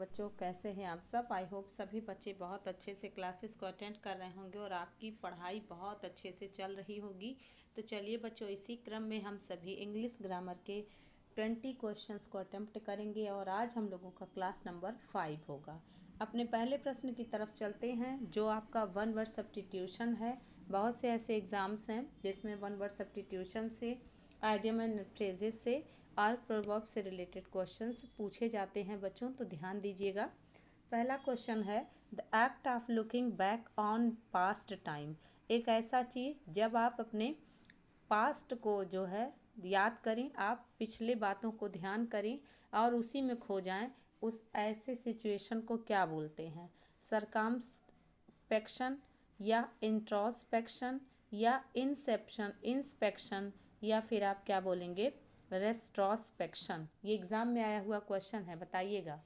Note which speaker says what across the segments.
Speaker 1: बच्चों, कैसे हैं आप सब। आई होप सभी बच्चे बहुत अच्छे से क्लासेस को अटेंड कर रहे होंगे और आपकी पढ़ाई बहुत अच्छे से चल रही होगी। तो चलिए बच्चों, इसी क्रम में हम सभी इंग्लिश ग्रामर के 20 क्वेश्चंस को अटेम्प्ट करेंगे और आज हम लोगों का क्लास नंबर 5 होगा। अपने पहले प्रश्न की तरफ चलते हैं, जो आपका वन वर्ड सब्स्टिट्यूशन है। बहुत से ऐसे एग्जाम्स हैं जिसमें वन वर्ड सब्स्टिट्यूशन से, आइडियम एंड फ्रेजेस से और प्रोवर्ब से रिलेटेड क्वेश्चंस पूछे जाते हैं बच्चों, तो ध्यान दीजिएगा। पहला क्वेश्चन है, the act of looking back on past time. एक ऐसा चीज़ जब आप अपने पास्ट को जो है याद करें, आप पिछले बातों को ध्यान करें और उसी में खो जाएं, उस ऐसे सिचुएशन को क्या बोलते हैं। सरकमस्पेक्शन या इंट्रोस्पेक्शन या इंस्पेक्शन या फिर आप क्या बोलेंगे, रेस्ट्रोस्पेक्शन। ये एग्जाम में आया हुआ क्वेश्चन है, बताइएगा।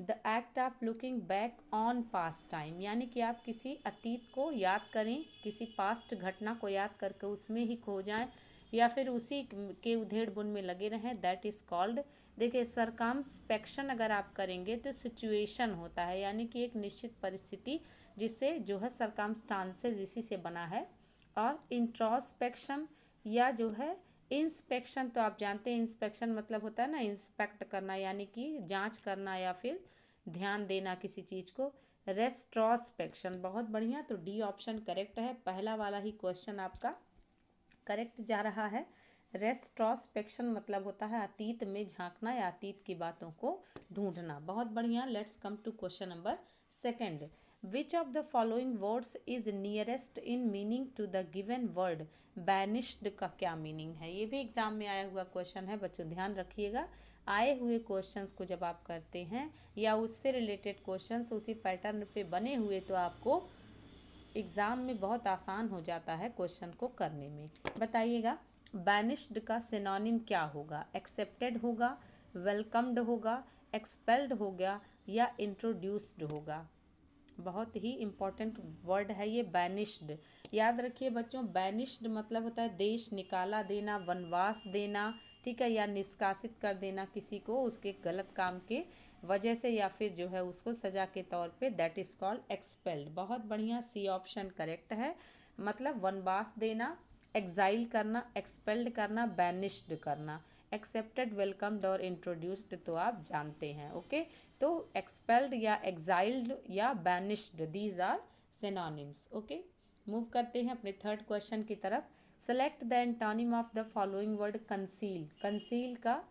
Speaker 1: The act of looking back on past time, यानी कि आप किसी अतीत को याद करें, किसी पास्ट घटना को याद करके उसमें ही खो जाएं या फिर उसी के उधेड़ बुन में लगे रहें, दैट इज़ कॉल्ड। देखिए, सरकमस्पेक्शन अगर आप करेंगे तो सिचुएशन होता है, यानी कि एक निश्चित परिस्थिति जिससे जो है सरकमस्टांसेस इसी से बना है। और इंट्रोस्पेक्शन या जो है इंस्पेक्शन, तो आप जानते हैं इंस्पेक्शन मतलब होता है ना, इंस्पेक्ट करना, यानी कि जांच करना या फिर ध्यान देना किसी चीज़ को। रेस्ट्रोस्पेक्शन, बहुत बढ़िया। तो डी ऑप्शन करेक्ट है, पहला वाला ही क्वेश्चन आपका करेक्ट जा रहा है। रेस्ट्रोस्पेक्शन मतलब होता है अतीत में झांकना या अतीत की बातों को ढूंढना। बहुत बढ़िया। Let's come to question number second. Which of the following words is nearest in meaning to the given word banished का क्या मीनिंग है। ये भी एग्जाम में आया हुआ क्वेश्चन है बच्चों, ध्यान रखिएगा। आए हुए क्वेश्चंस को जब आप करते हैं या उससे रिलेटेड क्वेश्चंस उसी पैटर्न पे बने हुए, तो आपको एग्ज़ाम में बहुत आसान हो जाता है क्वेश्चन को करने में। बताइएगा, बैनिश्ड का सिनोनिम क्या होगा। एक्सेप्टेड होगा, वेलकम्ड होगा, एक्सपेल्ड होगा या इंट्रोड्यूस्ड होगा। बहुत ही इम्पॉर्टेंट वर्ड है ये बैनिश्ड। याद रखिए बच्चों, बैनिश्ड मतलब होता है देश निकाला देना, वनवास देना, ठीक है, या निष्कासित कर देना किसी को उसके गलत काम के वजह से या फिर जो है उसको सजा के तौर पे, दैट इज़ कॉल्ड एक्सपेल्ड। बहुत बढ़िया, सी ऑप्शन करेक्ट है। मतलब वनवास देना, एग्जाइल करना, एक्सपेल्ड करना, बैनिश्ड करना। एक्सेप्टेड, वेलकम्ड और इंट्रोड्यूस्ड तो आप जानते हैं। ओके, तो एक्सपेल्ड या एग्जाइल्ड या banished, these are synonyms. Okay, move करते हैं अपने थर्ड क्वेश्चन की तरफ। Select the antonym of the following word conceal. Conceal का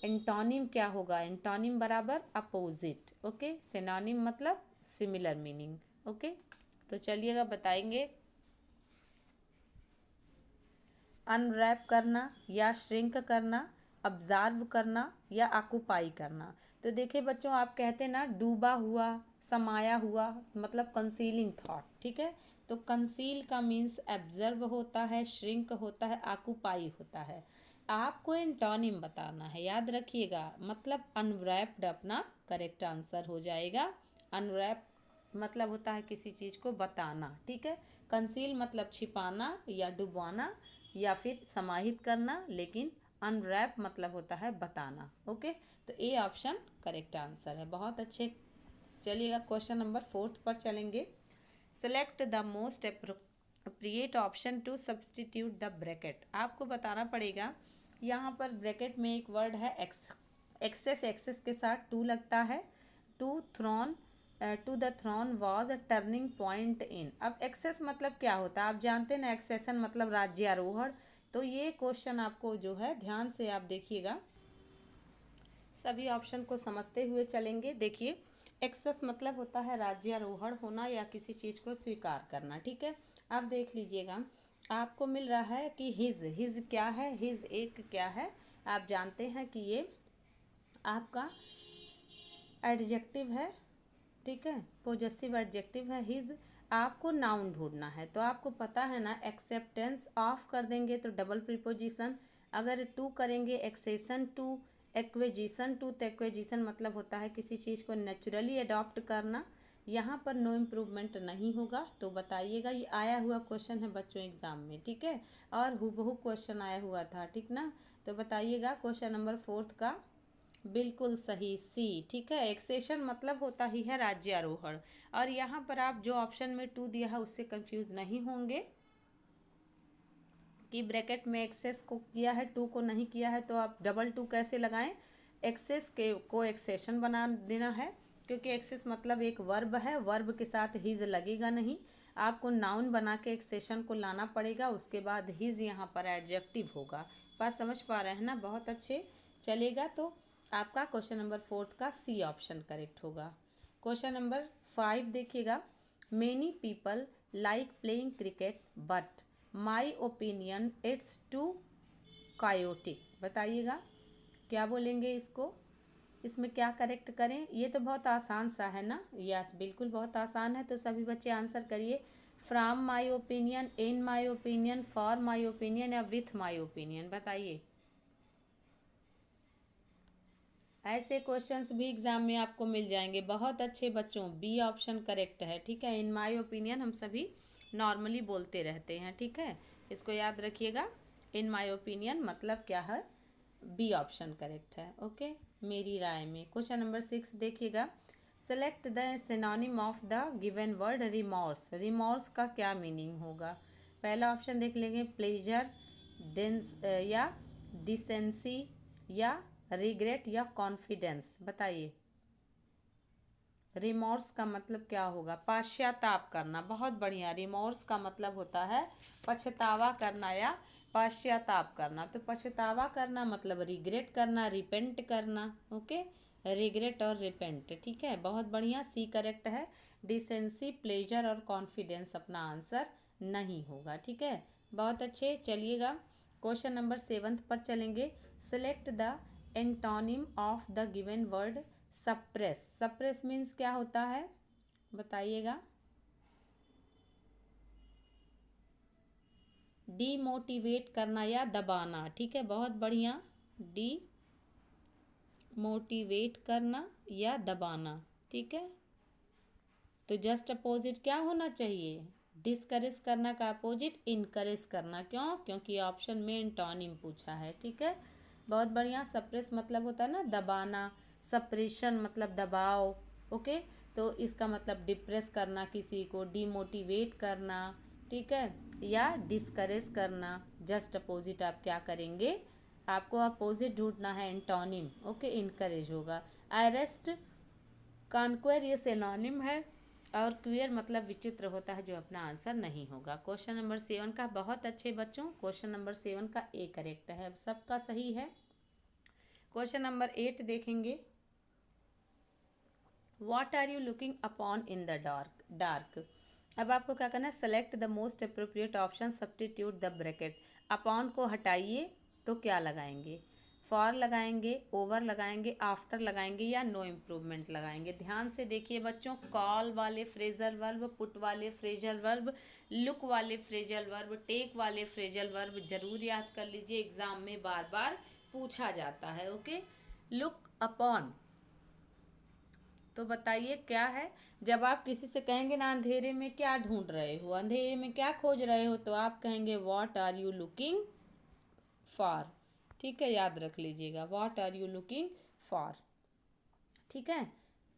Speaker 1: एंटोनिम क्या होगा। एंटोनिम बराबर अपोजिट। ओके, सिनोनिम मतलब सिमिलर मीनिंग। ओके, तो चलिएगा बताएंगे। अनरैप करना या श्रिंक करना, ऑब्जर्व करना या ऑक्यूपाई करना। तो देखिए बच्चों, आप कहते ना डूबा हुआ, समाया हुआ, मतलब कंसीलिंग थॉट, ठीक है। तो कंसील का मीन्स ऑब्जर्व होता है, श्रिंक होता है, ऑक्यूपाई होता है। आपको एंटोनिम बताना है, याद रखिएगा। मतलब अनरैप्ड अपना करेक्ट आंसर हो जाएगा। अनरैप मतलब होता है किसी चीज़ को बताना, ठीक है। कंसील मतलब छिपाना या डुबाना या फिर समाहित करना, लेकिन अनरैप मतलब होता है बताना। ओके, तो ए ऑप्शन करेक्ट आंसर है। बहुत अच्छे। चलिएगा क्वेश्चन नंबर 4 पर चलेंगे। Select the most appropriate option to substitute the bracket. आपको बताना पड़ेगा, यहाँ पर ब्रैकेट में एक वर्ड है एक्सेस। एक्सेस के साथ टू लगता है। To the throne was a turning point in. अब एक्सेस मतलब क्या होता है, आप जानते हैं ना, एक्सेसन मतलब राज्यारोहण। तो ये क्वेश्चन आपको जो है ध्यान से आप देखिएगा, सभी ऑप्शन को समझते हुए चलेंगे। देखिए, एक्सेस मतलब होता है राज्यारोहण होना या किसी चीज़ को स्वीकार करना, ठीक है। आप देख लीजिएगा, आपको मिल रहा है कि हिज क्या है, हिज एक क्या है, आप जानते हैं कि ये आपका एडजेक्टिव है, ठीक है, पोजेसिव एडजेक्टिव है हिज। आपको नाउन ढूंढना है, तो आपको पता है ना, एक्सेप्टेंस ऑफ कर देंगे तो डबल प्रीपोजिशन, अगर टू करेंगे एक्सेशन टू, एक्वेजिशन टू, तो एक्वेजिशन मतलब होता है किसी चीज़ को नेचुरली अडॉप्ट करना। यहाँ पर नो इम्प्रूवमेंट नहीं होगा। तो बताइएगा, ये आया हुआ क्वेश्चन है बच्चों एग्जाम में, ठीक है, और हुबहू क्वेश्चन आया हुआ था, ठीक ना। तो बताइएगा क्वेश्चन नंबर 4 का बिल्कुल सही, सी। ठीक है, एक्सेशन मतलब होता ही है राज्यारोहण। और यहाँ पर आप जो ऑप्शन में 2 दिया है उससे कंफ्यूज नहीं होंगे कि ब्रैकेट में एक्सेस को किया है, 2 को नहीं किया है, तो आप डबल 2 कैसे लगाएं। एक्सेस के को एक्सेशन बना देना है, क्योंकि एक्सेस मतलब एक वर्ब है, वर्ब के साथ हिज लगेगा नहीं, आपको नाउन बना के एक्सेशन को लाना पड़ेगा, उसके बाद हिज यहाँ पर एडजेक्टिव होगा। बात समझ पा रहे हैं ना, बहुत अच्छे। चलेगा, तो आपका क्वेश्चन नंबर 4 का सी ऑप्शन करेक्ट होगा। क्वेश्चन नंबर 5 देखिएगा। Many people like playing cricket but my opinion it's too chaotic. बताइएगा क्या बोलेंगे इसको, इसमें क्या करेक्ट करें। ये तो बहुत आसान सा है ना, यस बिल्कुल बहुत आसान है, तो सभी बच्चे आंसर करिए। From my opinion, in my opinion, for my opinion या विथ माई ओपिनियन, बताइए। ऐसे क्वेश्चंस भी एग्जाम में आपको मिल जाएंगे। बहुत अच्छे बच्चों, बी ऑप्शन करेक्ट है। ठीक है, इन माय ओपिनियन हम सभी नॉर्मली बोलते रहते हैं। ठीक है, इसको याद रखिएगा। इन माय ओपिनियन मतलब क्या है, बी ऑप्शन करेक्ट है। ओके, मेरी राय में। क्वेश्चन नंबर 6 देखिएगा। Select the synonym of the given word remorse. Remorse का क्या मीनिंग होगा। पहला ऑप्शन देख लेंगे, प्लेजर, डेंस या डिसेंसी या रिग्रेट या कॉन्फिडेंस। बताइए रिमॉर्स का मतलब क्या होगा। पश्चाताप करना, बहुत बढ़िया। रिमॉर्स का मतलब होता है पछतावा करना या पश्चाताप करना। तो पछतावा करना मतलब रिग्रेट करना, रिपेंट करना। ओके, रिग्रेट और रिपेंट। ठीक है, बहुत बढ़िया, सी करेक्ट है। डिसेंसी, प्लेजर और कॉन्फिडेंस अपना आंसर नहीं होगा। ठीक है, बहुत अच्छे। चलिएगा क्वेश्चन नंबर 7 पर चलेंगे। Select the antonym of the given word suppress. Suppress means क्या होता है, बताइएगा। डीमोटिवेट करना या दबाना। ठीक है, बहुत बढ़िया। डी मोटिवेट करना या दबाना। ठीक है, तो जस्ट अपोजिट क्या होना चाहिए, डिस्करेज करना का अपोजिट इनकरेज करना। क्यों, क्योंकि ऑप्शन में एंटोनिम पूछा है। ठीक है, बहुत बढ़िया। सप्रेस मतलब होता है ना दबाना, सप्रेशन मतलब दबाव। ओके, तो इसका मतलब डिप्रेस करना किसी को, डीमोटिवेट करना। ठीक है, या डिस्करेज करना। जस्ट अपोजिट आप क्या करेंगे, आपको अपोजिट ढूंढना है, एंटोनिम। ओके, इनकरेज होगा। अरेस्ट, कॉन्क्वेर ये सिनोनिम है, और क्वियर मतलब विचित्र होता है, जो अपना आंसर नहीं होगा। क्वेश्चन नंबर 7 का, बहुत अच्छे बच्चों, क्वेश्चन नंबर 7 का ए करेक्ट है, सबका सही है। क्वेश्चन नंबर 8 देखेंगे। What are you looking upon in the dark. Dark, अब आपको क्या करना है, select the most appropriate option, substitute the bracket. Upon को हटाइए तो क्या लगाएंगे, फॉर लगाएंगे, ओवर लगाएंगे, आफ्टर लगाएंगे या नो इम्प्रूवमेंट लगाएंगे। ध्यान से देखिए बच्चों, कॉल वाले फ्रेजल वर्ब, पुट वाले फ्रेजल वर्ब, लुक वाले फ्रेजल वर्ब, टेक वाले फ्रेजल वर्ब जरूर याद कर लीजिए, एग्जाम में बार बार पूछा जाता है। ओके, लुक अपॉन, तो बताइए क्या है। जब आप किसी से कहेंगे ना अंधेरे में क्या ढूंढ रहे हो, अंधेरे में क्या खोज रहे हो, तो आप कहेंगे what are you looking for. ठीक है, याद रख लीजिएगा, what are you looking for. ठीक है,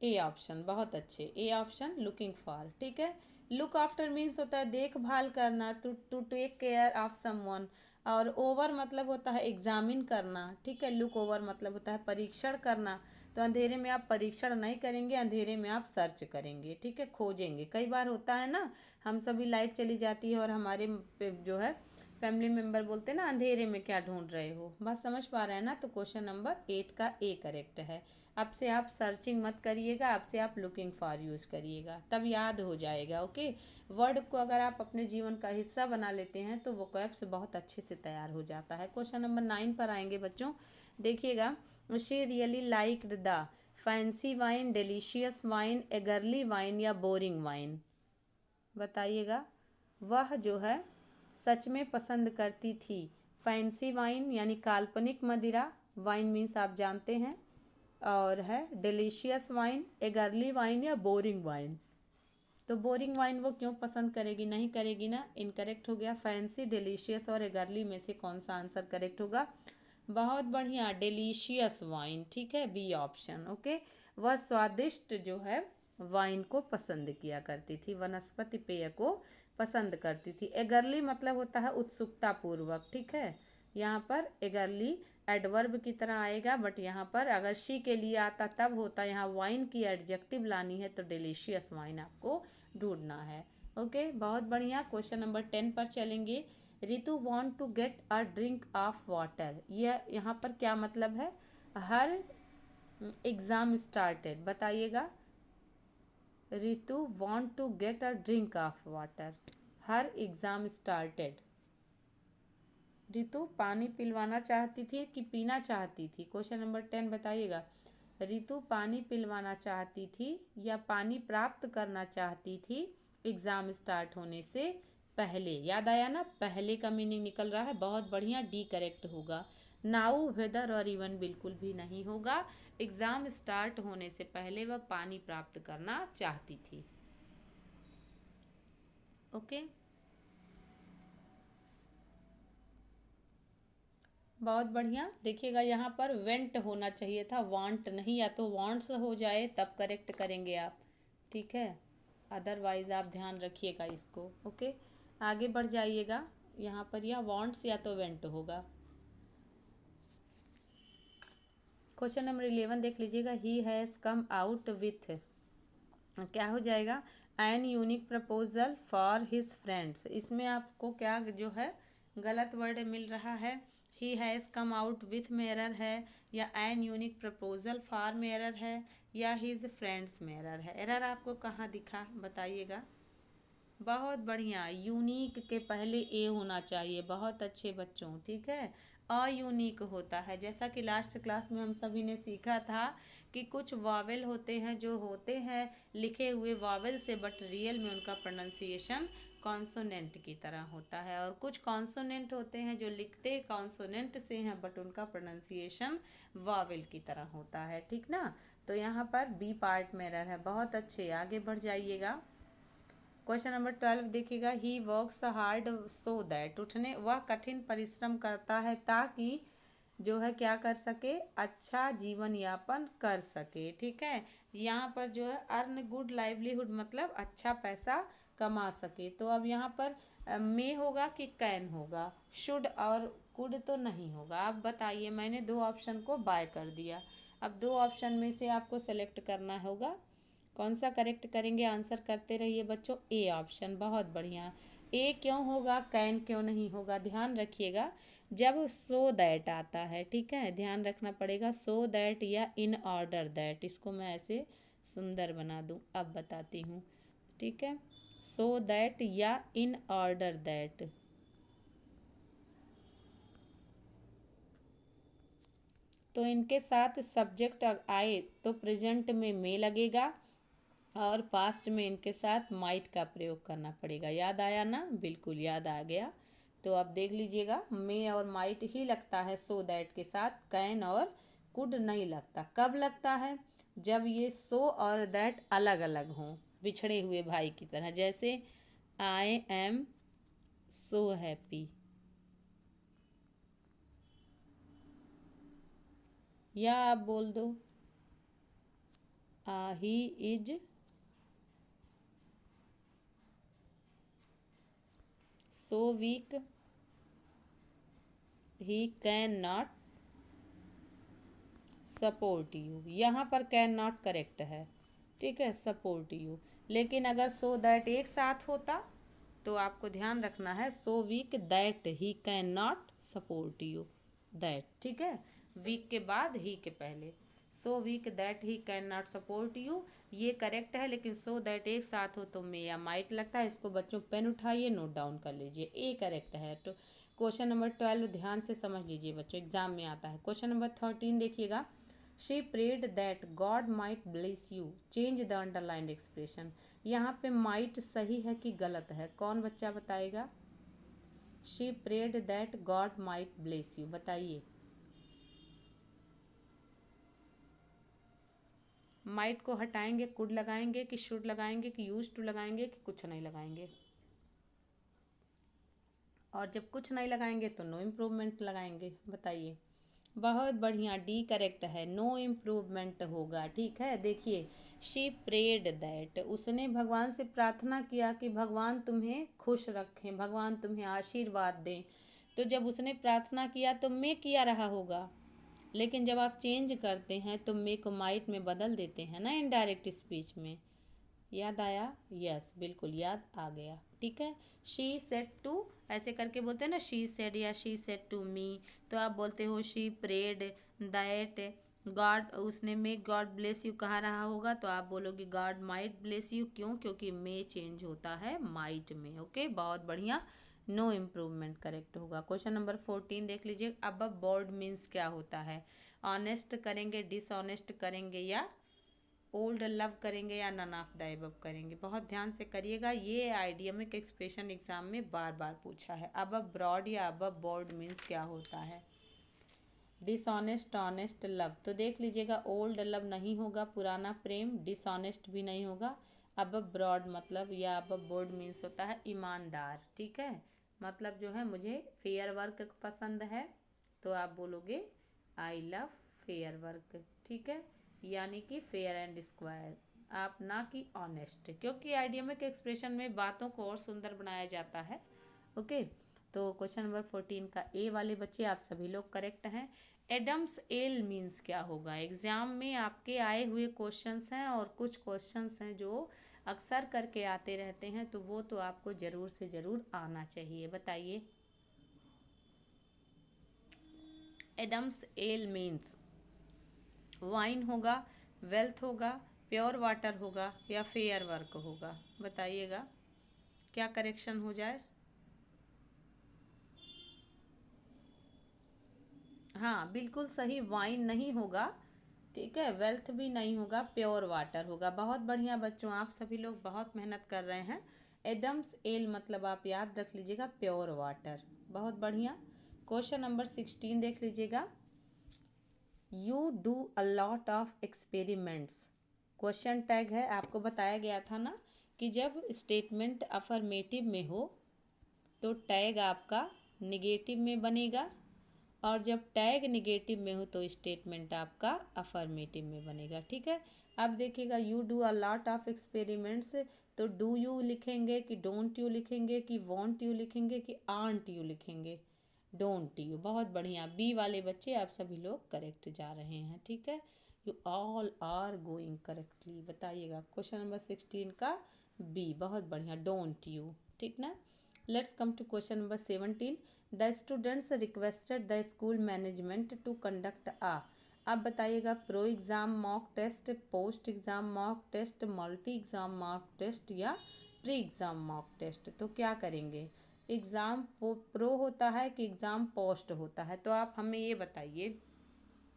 Speaker 1: ए ऑप्शन, बहुत अच्छे, ए ऑप्शन लुकिंग फॉर। ठीक है, लुक आफ्टर मीन्स होता है देखभाल करना, to to take care of someone. और ओवर मतलब होता है एग्जामिन करना। ठीक है, लुक ओवर मतलब होता है परीक्षण करना। तो अंधेरे में आप परीक्षण नहीं करेंगे, अंधेरे में आप सर्च करेंगे। ठीक है, खोजेंगे। कई बार होता है ना, हम सभी लाइट चली जाती है और हमारे जो है फैमिली मेम्बर बोलते हैं ना अंधेरे में क्या ढूंढ रहे हो। बात समझ पा रहे हैं ना, तो क्वेश्चन नंबर 8 का ए करेक्ट है। अब से आप सर्चिंग मत करिएगा, अब से आप लुकिंग फॉर यूज़ करिएगा, तब याद हो जाएगा। ओके, वर्ड को अगर आप अपने जीवन का हिस्सा बना लेते हैं तो वोकैब्स बहुत अच्छे से तैयार हो जाता है। क्वेश्चन नंबर 9 पर आएंगे बच्चों, देखिएगा। She really liked the fancy wine, delicious wine, eagerly wine या बोरिंग वाइन। बताइएगा, वह जो है सच में पसंद करती थी फैंसी वाइन यानी काल्पनिक मदिरा, वाइन मीन्स आप जानते हैं, और है डिलीशियस वाइन, एगरली वाइन या बोरिंग वाइन। तो बोरिंग वाइन वो क्यों पसंद करेगी, नहीं करेगी ना, इनकरेक्ट हो गया। फैंसी, डिलीशियस और एगरली में से कौन सा आंसर करेक्ट होगा, बहुत बढ़िया, डिलीशियस वाइन, ठीक है, बी ऑप्शन। ओके, वह स्वादिष्ट जो है वाइन को पसंद किया करती थी, वनस्पति पेय को पसंद करती थी। एगरली मतलब होता है उत्सुकता पूर्वक, ठीक है। यहाँ पर एगरली एडवर्ब की तरह आएगा, बट यहाँ पर अगर शी के लिए आता तब होता। यहाँ वाइन की एडजेक्टिव लानी है तो डिलीशियस वाइन आपको ढूंढना है। ओके, बहुत बढ़िया। क्वेश्चन नंबर 10 पर चलेंगे। Ritu want to get a drink of water, यह यहाँ पर क्या मतलब है? हर एग्जाम स्टार्टेड, बताइएगा। Ritu want to get a drink of water, her exam started. Ritu पानी पिलवाना चाहती थी कि पीना चाहती थी? क्वेश्चन नंबर 10 बताइएगा। रितु पानी पिलवाना चाहती थी या पानी प्राप्त करना चाहती थी एग्ज़ाम स्टार्ट होने से पहले? याद आया ना, पहले का मीनिंग निकल रहा है। बहुत बढ़िया, डी करेक्ट होगा। नाउ, वेदर और इवन बिल्कुल भी नहीं होगा। एग्ज़ाम स्टार्ट होने से पहले वह पानी प्राप्त करना चाहती थी। ओके, बहुत बढ़िया। देखिएगा यहाँ पर वेंट होना चाहिए था, वांट नहीं, या तो वांट्स हो जाए तब करेक्ट करेंगे आप, ठीक है। अदरवाइज आप ध्यान रखिएगा इसको। ओके, आगे बढ़ जाइएगा। यहाँ पर या वांट्स या तो वेंट होगा। क्वेश्चन नंबर 11 देख लीजिएगा। He has come out with, क्या हो जाएगा? An unique proposal for his friends. इसमें आपको क्या जो है गलत वर्ड मिल रहा है? ही हैज़ कम आउट विथ में एरर है, या एन यूनिक प्रपोजल फॉर में एरर है, या हिज फ्रेंड्स में एरर है? एरर आपको कहाँ दिखा, बताइएगा। बहुत बढ़िया, यूनिक के पहले ए होना चाहिए। बहुत अच्छे बच्चों, ठीक है। अयूनिक होता है, जैसा कि लास्ट क्लास में हम सभी ने सीखा था कि कुछ वावेल होते हैं जो होते हैं लिखे हुए वावेल से, बट रियल में उनका प्रोनाउंसिएशन कॉन्सोनेंट की तरह होता है। और कुछ कॉन्सोनेंट होते हैं जो लिखते कॉन्सोनेंट से हैं, बट उनका प्रोनाउंसिएशन वावेल की तरह होता है, ठीक ना। तो यहाँ पर बी पार्ट में एरर है। बहुत अच्छे, आगे बढ़ जाइएगा। क्वेश्चन नंबर 12 देखिएगा। He works hard so that, उठने वह कठिन परिश्रम करता है ताकि जो है क्या कर सके, अच्छा जीवन यापन कर सके, ठीक है। यहाँ पर जो है अर्न गुड लाइवलीहुड मतलब अच्छा पैसा कमा सके। तो अब यहाँ पर मे होगा कि कैन होगा? शुड और कुड तो नहीं होगा। आप बताइए, मैंने दो ऑप्शन को बाय कर दिया। अब दो ऑप्शन में से आपको सेलेक्ट करना होगा, कौन सा करेक्ट करेंगे? आंसर करते रहिए बच्चों। ए ऑप्शन, बहुत बढ़िया। ए क्यों होगा, कैन क्यों नहीं होगा? ध्यान रखिएगा, जब सो दैट आता है, ठीक है, ध्यान रखना पड़ेगा। सो दैट या इन ऑर्डर दैट, इसको मैं ऐसे सुंदर बना दूं, अब बताती हूँ, ठीक है। सो दैट या इन ऑर्डर दैट। तो इनके साथ सब्जेक्ट आए तो प्रेजेंट में मे लगेगा, और पास्ट में इनके साथ माइट का प्रयोग करना पड़ेगा। याद आया ना? बिल्कुल याद आ गया। तो अब देख लीजिएगा, मे और माइट ही लगता है सो दैट के साथ, कैन और कुड नहीं लगता। कब लगता है? जब ये सो और दैट अलग अलग हों, बिछड़े हुए भाई की तरह। जैसे आई एम सो हैप्पी, या आप बोल दो he is so weak he can not support you. यहाँ पर कैन नॉट करेक्ट है, ठीक है, सपोर्ट यू। लेकिन अगर सो दैट एक साथ होता तो आपको ध्यान रखना है, so weak that he can not support you, that, ठीक है। वीक के बाद ही के पहले, so weak that he can not support you, ये करेक्ट है। लेकिन सो दैट एक साथ हो तो मे या माइट लगता है। इसको बच्चों पेन उठाइए, नोट डाउन कर लीजिए, ए करेक्ट है। तो क्वेश्चन नंबर 12 ध्यान से समझ लीजिए बच्चों, एग्जाम में आता है। क्वेश्चन नंबर 13 देखिएगा। She prayed that God might bless you, change the underlined expression. यहाँ पे माइट सही है कि गलत है? कौन बच्चा बताएगा? She prayed that God might bless you, बताइए। माइट को हटाएंगे, कुड लगाएंगे कि शुड लगाएंगे कि यूज टू लगाएंगे कि कुछ नहीं लगाएंगे? और जब कुछ नहीं लगाएंगे तो नो इम्प्रूवमेंट लगाएंगे, बताइए। बहुत बढ़िया, डी करेक्ट है, नो इम्प्रूवमेंट होगा। ठीक है, देखिए शी प्रेड दैट, उसने भगवान से प्रार्थना किया कि भगवान तुम्हें खुश रखें, भगवान तुम्हें आशीर्वाद दें। तो जब उसने प्रार्थना किया तो मैं किया रहा होगा, लेकिन जब आप चेंज करते हैं तो मे को माइट में बदल देते हैं ना इनडायरेक्ट स्पीच में। याद आया? यस, बिल्कुल याद आ गया। ठीक है, शी सेड टू, ऐसे करके बोलते हैं ना, शी सेड या शी सेड टू मी, तो आप बोलते हो शी प्रेड दैट गॉड, उसने मे गॉड ब्लेस यू कहा रहा होगा, तो आप बोलोगे गॉड माइट ब्लेस यू। क्यों? क्योंकि मे चेंज होता है माइट में। ओके, बहुत बढ़िया, नो इम्प्रूवमेंट करेक्ट होगा। क्वेश्चन नंबर 14 देख लीजिए। अब बोर्ड मीन्स क्या होता है? ऑनेस्ट करेंगे, डिसऑनेस्ट करेंगे, या ओल्ड लव करेंगे, या नन ऑफ द अबव करेंगे? बहुत ध्यान से करिएगा, ये आइडियमिक एक्सप्रेशन एग्जाम में बार बार पूछा है। अब ब्रॉड या अब बोर्ड मीन्स क्या होता है? डिसऑनेस्ट, ऑनेस्ट, लव, तो देख लीजिएगा ओल्ड लव नहीं होगा, पुराना प्रेम, डिसऑनेस्ट भी नहीं होगा। अब ब्रॉड मतलब या अब बोर्ड मीन्स होता है ईमानदार। ठीक है, मतलब जो है मुझे फेयर वर्क पसंद है, तो आप बोलोगे आई लव फेयर वर्क। ठीक है, यानी कि फेयर एंड स्क्वायर, आप ना कि ऑनेस्ट, क्योंकि आइडियमिक एक्सप्रेशन में बातों को और सुंदर बनाया जाता है। ओके, तो क्वेश्चन नंबर 14 का ए वाले बच्चे आप सभी लोग करेक्ट हैं। एडम्स एल मीन्स क्या होगा? एग्जाम में आपके आए हुए क्वेश्चंस हैं, और कुछ क्वेश्चंस हैं जो अक्सर करके आते रहते हैं, तो वो तो आपको ज़रूर से ज़रूर आना चाहिए। बताइए, एडम्स एल मीन्स वाइन होगा, वेल्थ होगा, प्योर वाटर होगा, या फेयर वर्क होगा? बताइएगा, क्या करेक्शन हो जाए? हाँ, बिल्कुल सही, वाइन नहीं होगा। ठीक है, वेल्थ भी नहीं होगा, प्योर वाटर होगा। बहुत बढ़िया बच्चों, आप सभी लोग बहुत मेहनत कर रहे हैं। एडम्स एल मतलब आप याद रख लीजिएगा प्योर वाटर। बहुत बढ़िया। क्वेश्चन नंबर 16 देख लीजिएगा। You do a lot of experiments, question tag है। आपको बताया गया था ना कि जब स्टेटमेंट अफर्मेटिव में हो तो टैग आपका निगेटिव में बनेगा, और जब टैग निगेटिव में हो तो स्टेटमेंट आपका अफर्मेटिव में बनेगा। ठीक है, अब देखिएगा, you do a lot of experiments, तो डू यू लिखेंगे कि डोंट यू लिखेंगे कि वॉन्ट यू लिखेंगे कि आंट यू लिखेंगे? Don't you. बहुत बढ़िया, बी वाले बच्चे आप सभी लोग करेक्ट जा रहे हैं। ठीक है, you all are going correctly. बताइएगा क्वेश्चन नंबर 16 का बी। बहुत बढ़िया, डोंट यू। ठीक ना। Let's come to question number 17। The students requested the school management to conduct uh, आप बताइएगा pro exam mock test, post exam mock test, multi exam mock test, या pre exam mock test? तो क्या करेंगे? Exam pro होता है कि exam post होता है? तो आप हमें ये बताइए,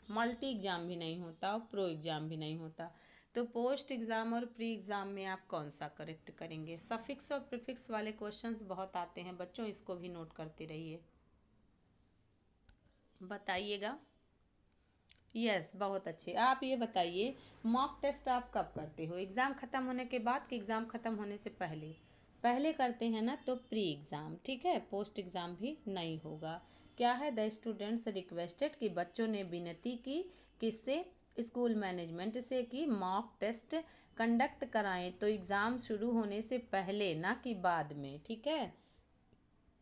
Speaker 1: मल्टी एग्ज़ाम भी नहीं होता और प्रो एग्ज़ाम भी नहीं होता, तो पोस्ट एग्ज़ाम और प्री एग्ज़ाम में आप कौन सा करेक्ट करेंगे? सफिक्स और प्रीफिक्स वाले क्वेश्चंस बहुत आते हैं बच्चों, इसको भी नोट करते रहिए। बताइएगा। यस, बहुत अच्छे। आप ये बताइए, मॉक टेस्ट आप कब करते हो? एग्ज़ाम ख़त्म होने के बाद कि एग्ज़ाम ख़त्म होने से पहले? पहले करते हैं ना, तो प्री एग्ज़ाम। ठीक है, पोस्ट एग्ज़ाम भी नहीं होगा। क्या है? द स्टूडेंट्स रिक्वेस्टेड, कि बच्चों ने विनती की, किससे? स्कूल मैनेजमेंट से, कि मॉक टेस्ट कंडक्ट कराएं, तो एग्ज़ाम शुरू होने से पहले, ना कि बाद में। ठीक है,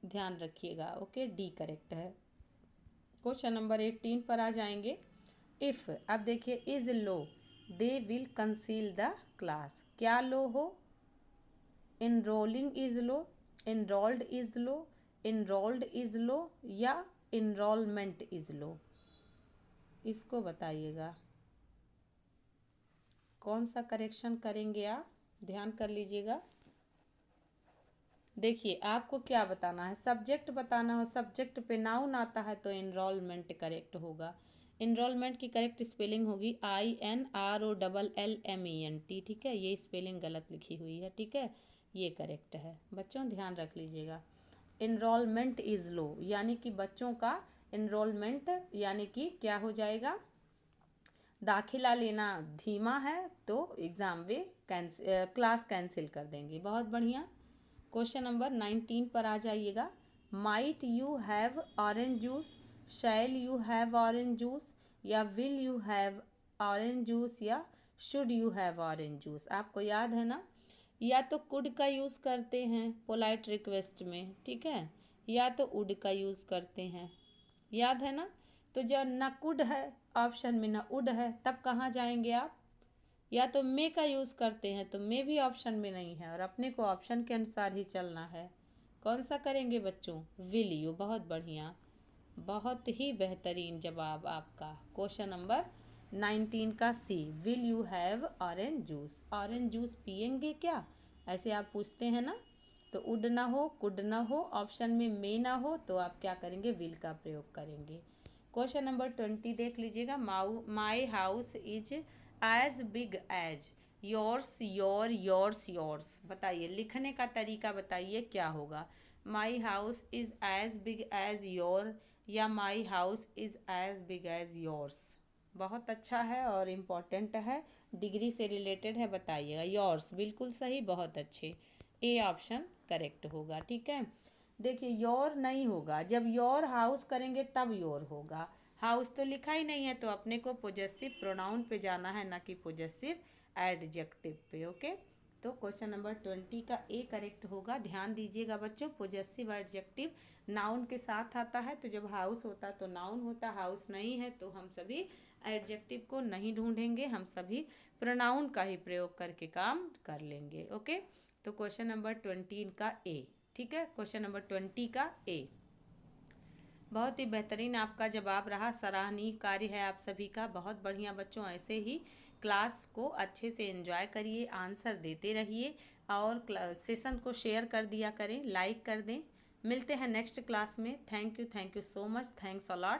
Speaker 1: ध्यान रखिएगा। ओके, डी करेक्ट है। क्वेश्चन नंबर 18 पर आ जाएंगे। इफ़, अब देखिए, is low, they will conceal the class, क्या लो हो? Enrolling is low, enrolled is low, enrolled is low, या इनरोलमेंट इज लो? इसको बताइएगा, कौन सा करेक्शन करेंगे आप? ध्यान कर लीजिएगा। देखिए, आपको क्या बताना है? सब्जेक्ट बताना हो, सब्जेक्ट पे नाउन आता है तो इनरोलमेंट करेक्ट होगा। इनरोलमेंट की करेक्ट स्पेलिंग होगी INROLLMENT। ठीक है, ये स्पेलिंग गलत लिखी हुई है। ठीक है, ये करेक्ट है बच्चों, ध्यान रख लीजिएगा। इनरोलमेंट इज़ लो, यानी कि बच्चों का इनरोलमेंट यानी कि क्या हो जाएगा? दाखिला लेना धीमा है तो एग्ज़ाम वे क्लास कैंसिल कर देंगे। बहुत बढ़िया। क्वेश्चन नंबर 19 पर आ जाइएगा। Might you have orange juice, shall you have orange juice, या will you have orange juice, या should you have orange juice. आपको याद है ना, या तो कुड का यूज़ करते हैं पोलाइट रिक्वेस्ट में, ठीक है, या तो उड का यूज़ करते हैं, याद है ना। तो जब ना कुड है ऑप्शन में ना उड है, तब कहाँ जाएंगे आप, या तो मे का यूज़ करते हैं, तो मे भी ऑप्शन में नहीं है और अपने को ऑप्शन के अनुसार ही चलना है। कौन सा करेंगे बच्चों, विल यू। बहुत बढ़िया, बहुत ही बेहतरीन जवाब आपका। क्वेश्चन नंबर 19 का C, will you have orange juice. Orange juice पियेंगे क्या, ऐसे आप पूछते हैं ना, तो उड ना हो, कुड ना हो, ऑप्शन में मे ना हो, तो आप क्या करेंगे, विल का प्रयोग करेंगे। क्वेश्चन नंबर 20 देख लीजिएगा। My house is as big as yours, yours. बताइए, लिखने का तरीका बताइए क्या होगा। My house is as big as your, या my house is as big as yours. बहुत अच्छा है और इम्पॉर्टेंट है, डिग्री से रिलेटेड है, बताइएगा। योर्स बिल्कुल सही, बहुत अच्छे, ए ऑप्शन करेक्ट होगा, ठीक है। देखिए योर नहीं होगा, जब योर हाउस करेंगे तब योर होगा। हाउस तो लिखा ही नहीं है, तो अपने को पोजेसिव प्रोनाउन पे जाना है, ना कि पोजेसिव एडजेक्टिव पे। ओके, तो क्वेश्चन नंबर 20 का ए करेक्ट होगा। ध्यान दीजिएगा बच्चों, पोजेसिव एडजेक्टिव नाउन के साथ आता है, तो जब हाउस होता तो नाउन होता, हाउस नहीं है तो हम सभी एडजेक्टिव को नहीं ढूंढेंगे, हम सभी प्रोनाउन का ही प्रयोग करके काम कर लेंगे। ओके, तो क्वेश्चन नंबर 20 का ए, ठीक है, क्वेश्चन नंबर 20 का ए। बहुत ही बेहतरीन आपका जवाब रहा, सराहनीय कार्य है आप सभी का, बहुत बढ़िया बच्चों। ऐसे ही क्लास को अच्छे से एंजॉय करिए, आंसर देते रहिए और सेशन को शेयर कर दिया करें, लाइक कर दें। मिलते हैं नेक्स्ट क्लास में। Thank you so much, thanks a lot.